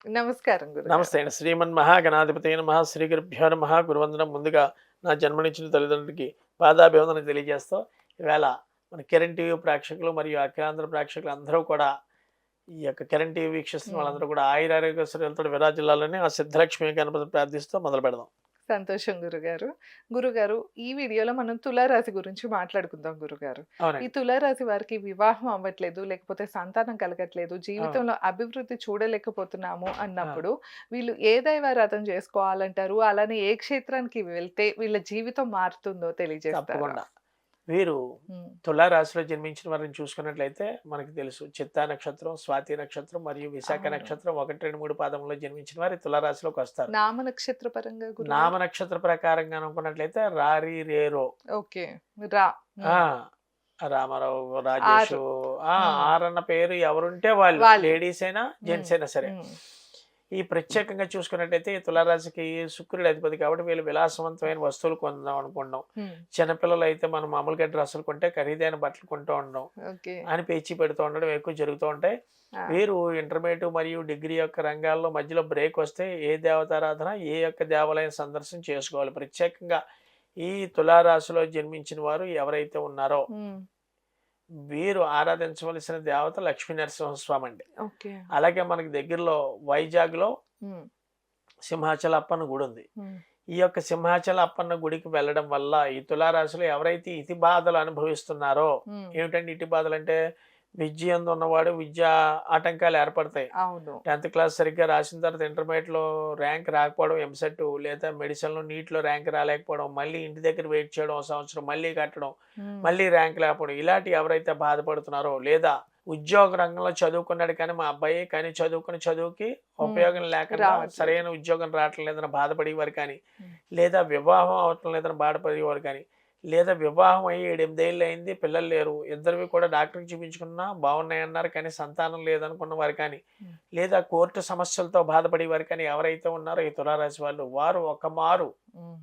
నమస్కారం నమస్తే గురుగారు. అండి. శ్రీమన్ మహాగణాధిపతయ నమః. శ్రీ గురుభ్యో నమః. గురువందనం. ముందుగా నా జన్మనిచ్చిన తల్లిదండ్రులకి పాదాభివందనం తెలియజేస్తూ, ఈవేళ మన కిరణ్ టీవీ ప్రేక్షకులు మరియు అఖిలాంధ్ర ప్రేక్షకులు అందరూ కూడా ఈ యొక్క కిరణ్ టీవీ వీక్షిస్తున్న హ్మ్. వాళ్ళందరూ కూడా ఆయురారోగ్యశ్వర్యాలతో విరాజిల్లాలని ఆ సిద్ధలక్ష్మి గణపతిని ప్రార్థిస్తూ మొదలు పెడదాం. సంతోషం గురుగారు. గురుగారు, ఈ వీడియోలో మనం తులారాశి గురించి మాట్లాడుకుందాం గురుగారు. ఈ అవునండి. తులారాశి వారికి వివాహం అవ్వట్లేదు, లేకపోతే సంతానం కలగట్లేదు, అవును. జీవితంలో అభివృద్ధి చూడలేకపోతున్నాము ఆ! అన్నప్పుడు వీళ్ళు ఏ దైవారాధన చేసుకోవాలంటారు? అలానే ఏ క్షేత్రానికి వెళ్తే వీళ్ళ జీవితం మారుతుందో తెలియజేస్తారా? తప్పకుండా. వీరు హ్మ్. తులారాశిలో జన్మించిన వారిని చూసుకున్నట్లయితే మనకు తెలుసు. చిత్తా నక్షత్రం, స్వాతి నక్షత్రం మరియు విశాఖ అవును. నక్షత్రం 1, 2, 3 పాదంలో జన్మించిన వారు ఈ తులారాశిలోకొస్తారు. నామ నక్షత్ర పరంగా నామ గురుగారు? నక్షత్ర ప్రకారంగా అనుకున్నట్లయితే రారి, రేరో. ఓకే. రా. ఆ! హ్మ్. రామారావు, 6. రాజేషు. ఆ! హ్మ్. ఆరన్న పేరు ఎవరుంటే వాళ్ళు. వాళ్ళు. లేడీస్ అయినా, హ్మ్. జెంట్స్ అయినా సరే. హ్మ్. ఈ ప్రత్యేకంగా చూసుకున్నట్టయితే ఈ తులారాశికి శుక్రుడు అధిపతి కాబట్టి వీళ్ళు విలాసవంతమైన వస్తువులు కొందాం అనుకుంటాం. హ్మ్. చిన్నపిల్లలైతే మనం మామూలుగా డ్రెస్సులు కొంటే ఖరీదైన బట్టలు కొంటూ ఉండడం ఓకే. అని పేచీ పెడుతూ ఉండడం ఎక్కువ జరుగుతూ ఉంటాయి. ఆ! వీరు ఇంటర్మీడియేట్ మరియు డిగ్రీ యొక్క రంగాల్లో మధ్యలో బ్రేక్ వస్తే ఏ దేవతారాధన, ఏ యొక్క దేవాలయం సందర్శన చేసుకోవాలి. ప్రత్యేకంగా ఈ తులారాశిలో జన్మించిన వారు ఎవరైతే ఉన్నారో హ్మ్. వీరు ఆరాధించవలసిన దేవత లక్ష్మీ నరసింహస్వామి అండి. ఓకే. అలాగే మనకి దగ్గరలో వైజాగ్‌లో హ్మ్. సింహాచల అప్పన్న గుడి ఉంది. హ్మ్. ఈ యొక్క సింహాచల అప్పన్న గుడికి వెళ్ళడం వల్ల ఈ తులారాశిలో ఎవరైతే ఇతి బాధలు అనుభవిస్తున్నారో, హ్మ్. ఏమిటండి ఇతి బాధలంటే విద్య యందు ఉన్నవాడు విద్యా ఆటంకాలు ఏర్పడతాయి. అవును. 10థ్ క్లాస్ సరిగ్గా రాసిన తర్వాత ఇంటర్మీడియేట్‌లో ర్యాంక్ రాకపోవడం, ఎంసెట్ లేదా మెడిసిన్‌లో, నీట్‌లో ర్యాంక్ రాలేకపోవడం, మళ్ళీ ఇంటి దగ్గర వెయిట్ చేయడం ఓ సంవత్సరం, మళ్ళీ కట్టడం, హ్మ్. మళ్ళీ ర్యాంక్ లేకపోవడం, ఇలాంటివి ఎవరైతే బాధపడుతున్నారో లేదా ఉద్యోగ రంగంలో చదువుకున్నాడు కానీ మా అబ్బాయి కానీ చదువుకున్న చదువుకి హ్మ్. ఉపయోగం లేకుండా రావట్లేదు. సరైన ఉద్యోగం రావట్లేదని బాధపడేవారు కానీ, హ్మ్. లేదా వివాహం అవ్వటం లేదని బాధపడేవారు కానీ, లేదా వివాహం అయ్యి 7, 8 ఏళ్ళు అయింది పిల్లలు లేరు. ఇద్దరివి కూడా డాక్టర్‌కి చూపించుకున్నా బాగున్నాయన్నారు కానీ సంతానం లేదనుకున్న వారు కానీ, హ్మ్. లేదా కోర్టు సమస్యలతో బాధపడేవారు కానీ ఎవరైతే ఉన్నారో ఈ తులారాశి వాళ్ళు, వారు ఒకమారు హ్మ్.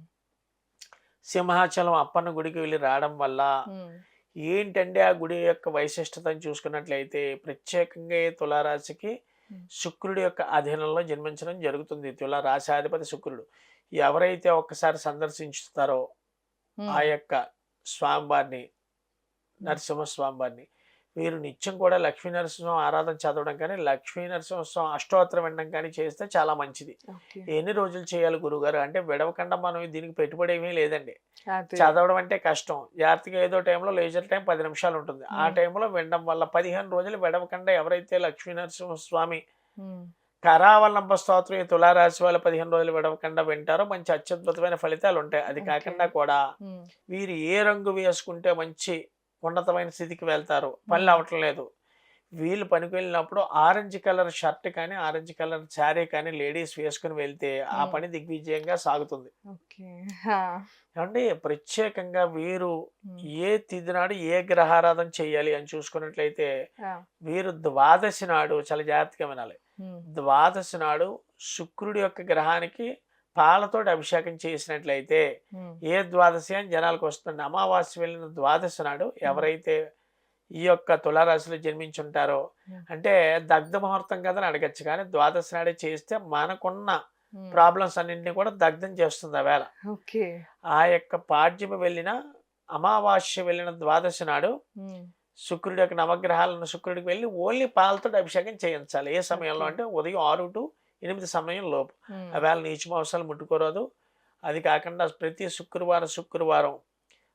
సింహాచలం అప్పన్న గుడికి వెళ్లి రావడం వల్ల హ్మ్. ఏంటంటే ఆ గుడి యొక్క వైశిష్టతను చూసుకున్నట్లయితే ప్రత్యేకంగా ఈ తులారాశికి హ్మ్. శుక్రుడి యొక్క అధీనంలో జన్మించడం జరుగుతుంది. తులారాశాధిపతి శుక్రుడు. ఎవరైతే ఒక్కసారి సందర్శించుతారో ఆ హ్మ్. యొక్క స్వామివారిని, హ్మ్. నరసింహస్వామి వారిని. వీరు నిత్యం కూడా లక్ష్మీ నరసింహ ఆరాధన చదవడం కానీ, లక్ష్మీ నరసింహస్వామి అష్టోత్తరం వినడం కానీ చేస్తే చాలా మంచిది. ఓకే. ఎన్ని రోజులు చేయాలి గురువుగారు? అంటే విడవకుండా మనం దీనికి పెట్టుబడి ఏమీ లేదండి. అదే. చదవడం అంటే కష్టం. జాగ్రత్తగా ఏదో టైంలో లేజర్ టైం 10 నిమిషాలు ఉంటుంది. ఆ హ్మ్. టైంలో వినడం వల్ల 15 రోజులు విడవకుండా ఎవరైతే లక్ష్మీ నరసింహస్వామి హ్మ్. కరావలంబ స్తోత్రం ఈ తులారాశి వాళ్ళు 15 రోజులు విడవకుండా వింటారో మంచి అత్యద్భుతమైన ఫలితాలుంటాయి. అది ఓకే. కాకుండా కూడా హ్మ్. వీరు ఏ రంగు వేసుకుంటే మంచి ఉన్నతమైన స్థితికి వెళ్తారు. పనులు హ్మ్. అవ్వటం లేదు. వీళ్ళు పనికి వెళ్ళినప్పుడు ఆరెంజ్ కలర్ షర్ట్ కానీ, ఆరెంజ్ కలర్ శారీ కానీ లేడీస్ వేసుకొని వెళ్తే ఆ హ్మ్. పని దిగ్విజయంగా సాగుతుంది. ఓకే. ఆ! ఏవండీ ప్రత్యేకంగా వీరు హ్మ్. ఏ తిథి నాడు ఏ గ్రహారాధన చేయాలి అని చూసుకున్నట్లయితే ఆ! వీరు ద్వాదశి నాడు చాలా జాగ్రత్తగా వినాలి. హ్మ్. ద్వాదశి నాడు శుక్రుడి యొక్క గ్రహానికి పాలతోటి అభిషేకం చేసినట్లయితే హ్మ్. ఏ ద్వాదశి అని జనాలకు వస్తుంది. అమావాస్య వెళ్ళిన ద్వాదశి నాడు హ్మ్. ఎవరైతే ఈ యొక్క తులారాశిలో జన్మించుంటారో హ్మ్. అంటే దగ్ధ ముహూర్తం కదని అడగచ్చు. కానీ ద్వాదశి నాడే చేస్తే మనకున్న హ్మ్. ప్రాబ్లమ్స్ అన్నింటినీ కూడా దగ్ధం చేస్తుంది ఆ వేళ. ఓకే. ఆ యొక్క పాడ్యమి వెళ్ళిన అమావాస్య వెళ్ళిన ద్వాదశి నాడు హ్మ్. శుక్రుడి యొక్క నవగ్రహాలను శుక్రుడికి వెళ్ళి ఓన్లీ పాలతోటి అభిషేకం చేయించాలి. ఏ సమయంలో ఓకే. అంటే ఉదయం 6-8 సమయం లోపు. హ్మ్. ఆవేళ నీచు మాంసాలు ముట్టుకోరాదు. అది కాకుండా ప్రతి శుక్రవారం హ్మ్.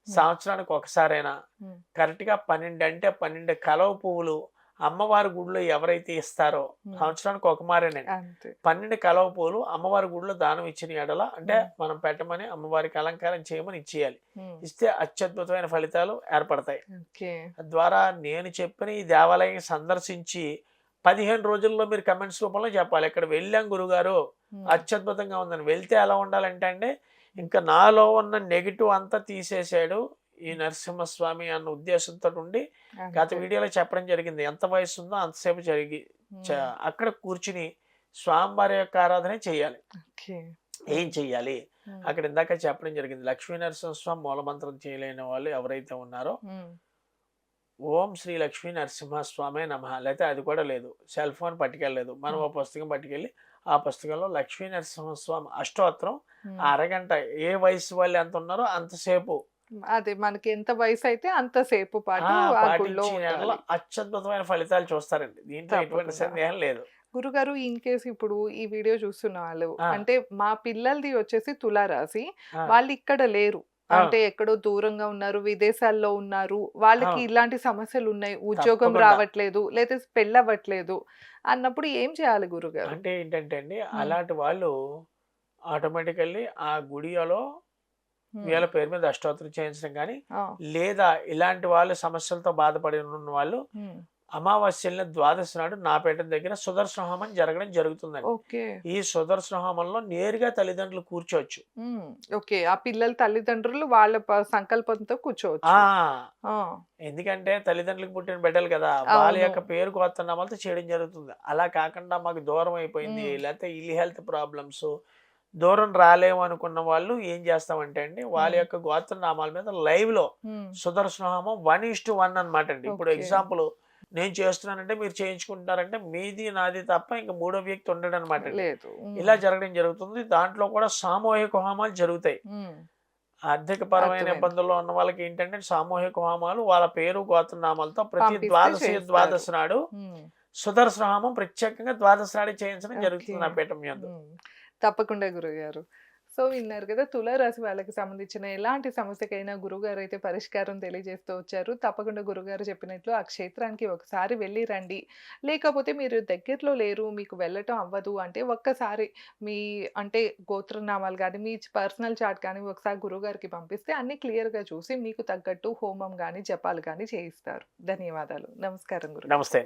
సంవత్సరానికి ఒకసారైనా హ్మ్. కరెక్ట్‌గా 12 అంటే 12 కలవ పువ్వులు అమ్మవారి గుడిలో ఎవరైతే ఇస్తారో హ్మ్. సంవత్సరానికి ఒక మారేనండి. అంతే. 12 కలవ పూలు అమ్మవారి గుడిలో దానం ఇచ్చిన ఎడల అంటే హ్మ్. మనం పెట్టమని అమ్మవారికి అలంకారం చేయమని ఇచ్చేయాలి. హ్మ్. ఇస్తే అత్యద్భుతమైన ఫలితాలు ఏర్పడతాయి. ఓకే. తద్వారా నేను చెప్పిన ఈ దేవాలయం సందర్శించి 15 రోజుల్లో మీరు కమెంట్స్ రూపంలో చెప్పాలి. ఇక్కడ వెళ్ళాం గురుగారు హ్మ్. అత్యద్భుతంగా ఉందని. వెళ్తే ఎలా ఉండాలంటే అండి, ఇంకా నాలో ఉన్న నెగెటివ్ అంతా తీసేసాడు ఈ హ్మ్. నరసింహస్వామి అన్న ఉద్దేశంతోటి ఉండి గత అంతే. వీడియోలో చెప్పడం జరిగింది. ఎంత వయస్సుందో అంతసేపు హ్మ్. అక్కడ కూర్చుని స్వామివారి యొక్క ఆరాధనే చేయాలి. ఓకే. ఏం హ్మ్. చెయ్యాలి? హ్మ్. అక్కడ ఇందాక చెప్పడం జరిగింది. లక్ష్మీ నరసింహస్వామి మూలమంత్రం చేయలేని వాళ్ళు ఎవరైతే ఉన్నారో హ్మ్. ఓం శ్రీ లక్ష్మీ నరసింహస్వామే నమః లేతే అది కూడా లేదు. సెల్ ఫోన్ పట్టుకెళ్ళలేదు. మనం హ్మ్. ఓ పుస్తకం పట్టుకెళ్ళి ఆ పుస్తకంలో లక్ష్మీ నరసింహస్వామి అష్టోత్తరం హ్మ్. ఆ అరగంట ఏ వయసు వాళ్ళు ఎంత ఉన్నారో అంతసేపు అదే మనకి ఎంత వయసైతే అంత సేపు పాటు ఆ గుడిలో పాటించిన యెడల ఉండాలి. అత్యద్భుతమైన ఫలితాలు చూస్తారండి. దీంట్లో ఎటువంటి తప్పకుండా. సందేహం లేదు. గురుగారు ఇన్ కేస్ ఇప్పుడు ఈ వీడియో చూస్తున్న వాళ్ళు ఆ! అంటే మా పిల్లలది వచ్చేసి తులారాశి. ఆ! వాళ్ళు ఇక్కడ లేరు. అవును. అంటే ఎక్కడో దూరంగా ఉన్నారు, విదేశాల్లో ఉన్నారు. వాళ్ళకి అవును. ఇలాంటి సమస్యలున్నాయి. ఉద్యోగం తప్పకుండా. రావట్లేదు, లేతే పెళ్ళవ్వట్లేదు అన్నప్పుడు ఏం చేయాలి గురుగారు? అంటే ఏంటంటే అండి, హ్మ్. అలాంటి వాళ్ళు ఆటోమేటికల్లీ ఆ గుడియలో హ్మ్. వీళ్ళ పేరు మీద అష్టోత్తరం చేయించడం గానీ, ఆ! లేదా ఇలాంటి వాళ్ళు సమస్యలతో బాధపడి ఉన్న వాళ్ళు హ్మ్. అమావాస్యల్ని ద్వాదశి నాడు నా పీఠం దగ్గర సుదర్శన హోమం జరగడం జరుగుతుందండి. ఓకే. ఈ సుదర్శన హోమంలో నేరుగా తల్లిదండ్రులు కూర్చోవచ్చు. హ్మ్. ఓకే. ఆ పిల్లల తల్లిదండ్రులు వాళ్ళ సంకల్పంతో కూర్చోవచ్చు. ఆ! ఆ! ఎందుకంటే తల్లిదండ్రులకు పుట్టిన బిడ్డలు కదా! వాళ్ళ అవును. యొక్క పేరు గోత్రనామాలతో చేయడం జరుగుతుంది. అలా కాకుండా మాకు దూరం అయిపోయింది, హ్మ్. లేతే ఇల్లు హెల్త్ ప్రాబ్లమ్స్, దూరం రాలేము అనుకున్న వాళ్ళు ఏం చేస్తామంటే అండి, వాళ్ళ హ్మ్. యొక్క గోత్రనామాల మీద లైవ్‌లో హ్మ్. సుదర్శన హోమం 1:1 అనమాట అండి. ఇప్పుడు ఓకే. ఎగ్జాంపుల్ నేను చేస్తున్నానంటే మీరు చేయించుకుంటున్నారంటే మీది, నాది తప్ప ఇంక మూడో వ్యక్తి ఉండడనమాట అండి. లేదు. హ్మ్. ఇలా జరగడం జరుగుతుంది. దాంట్లో కూడా సామూహిక హోమాలు జరుగుతాయి. హ్మ్. ఆర్థికపరమైన అర్థమైంది. ఇబ్బందుల్లో ఉన్న వాళ్ళకి ఏంటంటే సామూహిక హోమాలు వాళ్ళ పేరు గోత్రనామాలతో ప్రతి పంపిస్తే చేస్తారు. ద్వాదశి నాడు హ్మ్. సుదర్శన హోమం ప్రత్యేకంగా ద్వాదశి నాడే చేయించడం ఓకే. జరుగుతుంది నా పీఠం యందు. హ్మ్. తప్పకుండా గురుగారు. సో, విన్నారు కదా! తులారాశి వాళ్ళకి సంబంధించిన ఎలాంటి సమస్యకైనా గురుగారైతే పరిష్కారం తెలియజేస్తూ వచ్చారు. తప్పకుండా గురుగారు చెప్పినట్లు ఆ క్షేత్రానికి ఒకసారి వెళ్లి రండి. లేకపోతే మీరు దగ్గరలో లేరు, మీకు వెళ్ళటం అవ్వదు అంటే ఒక్కసారి మీ అంటే గోత్రనామాలు గాని, మీ పర్సనల్ చార్ట్ కానీ ఒకసారి గురుగారికి పంపిస్తే అన్నీ క్లియర్‌గా చూసి మీకు తగ్గట్టు హోమం గాని, జపాలు గాని చేయిస్తారు. ధన్యవాదాలు. నమస్కారం గురుగారు. నమస్తే.